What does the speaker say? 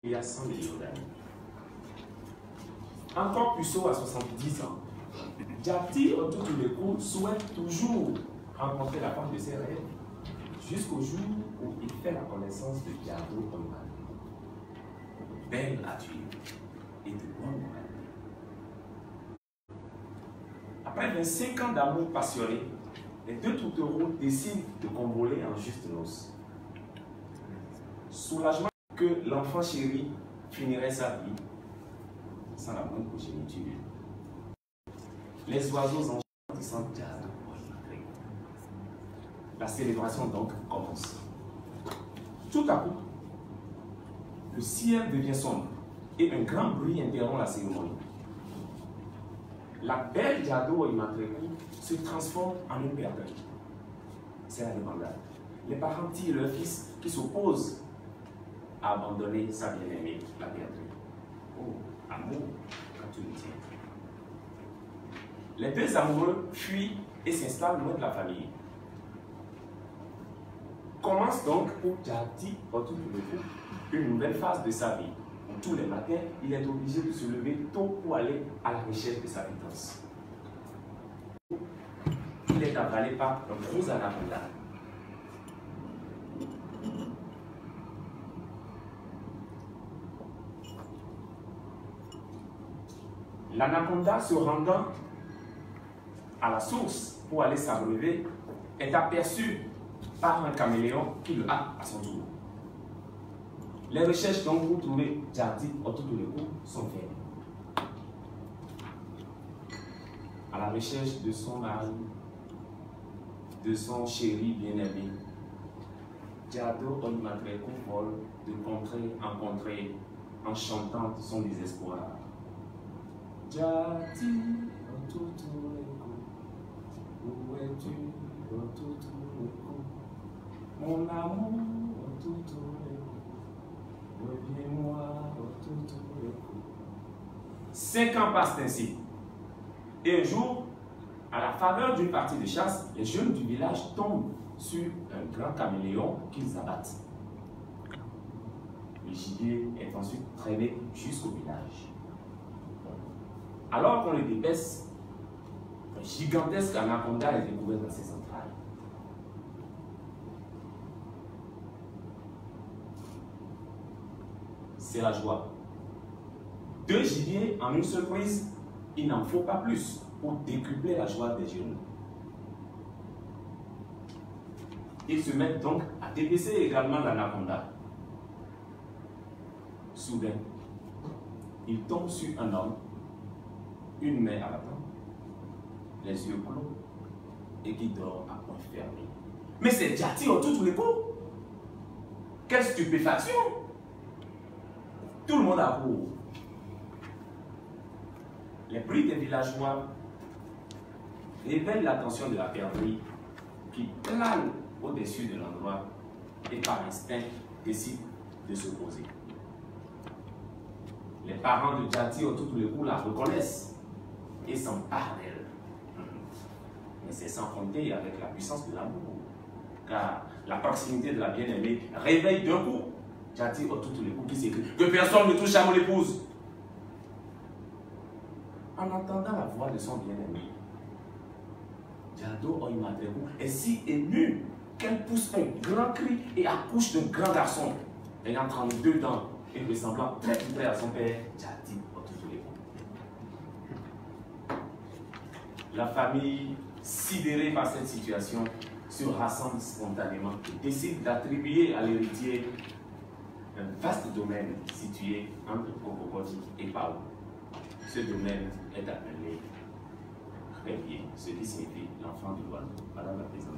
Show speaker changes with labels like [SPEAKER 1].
[SPEAKER 1] il y a 100 millions d'années. Encore Puceau à 70 ans, Diaty Otutuleku souhaite toujours rencontrer la femme de ses rêves jusqu'au jour où il fait la connaissance de Diado Oimane. Belle nature et de bonne moralité. Après 25 ans d'amour passionné, les deux tourtereaux décident de convoler en juste noces. Soulagement que l'enfant chéri finirait sa vie sans la moindre progéniture. Les oiseaux enchantés sentent Diado Oimane. La célébration donc commence. Tout à coup, le ciel devient sombre et un grand bruit interrompt la cérémonie. La belle Diado Oimane se transforme en un perdant. C'est la débandade. Les parents tirent leur fils qui s'oppose à abandonner sa bien-aimée, la perdue. Oh, amour, quand tu le tiens. Les deux amoureux fuient et s'installent loin de la famille. Commence donc pour Diaty Otutuleku une nouvelle phase de sa vie, où tous les matins, il est obligé de se lever tôt pour aller à la recherche de sa pitance. Il est avalé par un gros anaconda. L'anaconda, se rendant à la source pour aller s'abreuver, est aperçu par un caméléon qui le hâte à son tour. Les recherches donc pour trouver Diaty Otutuleku sont faites. À la recherche de son mari, de son chéri bien-aimé, Diado Oimane vole de contrée en contrée en chantant son désespoir. Diaty Otutuleku, où es-tu, Otutuleku, mon amour, Otutuleku, reviens-moi, Otutuleku. 5 ans passent ainsi. Et un jour, à la faveur d'une partie de chasse, les jeunes du village tombent sur un grand caméléon qu'ils abattent. Le gibier est ensuite traîné jusqu'au village. Alors qu'on le dépaisse, un gigantesque anaconda est découvert dans ses entrailles. C'est la joie. 2 gibiers en une seule prise, il n'en faut pas plus pour décupler la joie des jeunes. Ils se mettent donc à dépecer également l'anaconda. Soudain, ils tombent sur un homme, une main à la tempe, les yeux clos, et qui dort à point fermé. Mais c'est Diaty Otutuleku! Quelle stupéfaction! Tout le monde accourt. Les bruits des villageois révèlent l'attention de la perdrix qui plane au-dessus de l'endroit et par instinct décide de se poser. Les parents de Diaty Otutuleku la reconnaissent et s'emparent d'elle. Mais c'est sans compter avec la puissance de l'amour, car la proximité de la bien-aimée réveille d'un coup Diaty Otutuleku qui s'écrie « Que personne ne touche à mon épouse !» En entendant la voix de son bien-aimé, Diado Oimane est si émue qu'elle pousse un grand cri et accouche d'un grand garçon ayant 32 dents et ressemblant très près à son père, Diaty Otutuleku. La famille, sidérée par cette situation, se rassemble spontanément et décide d'attribuer à l'héritier un vaste domaine situé entre Cococoti et Pao. Ce domaine est appelé Révier, ce qui signifie l'enfant du roi. Madame la présidente.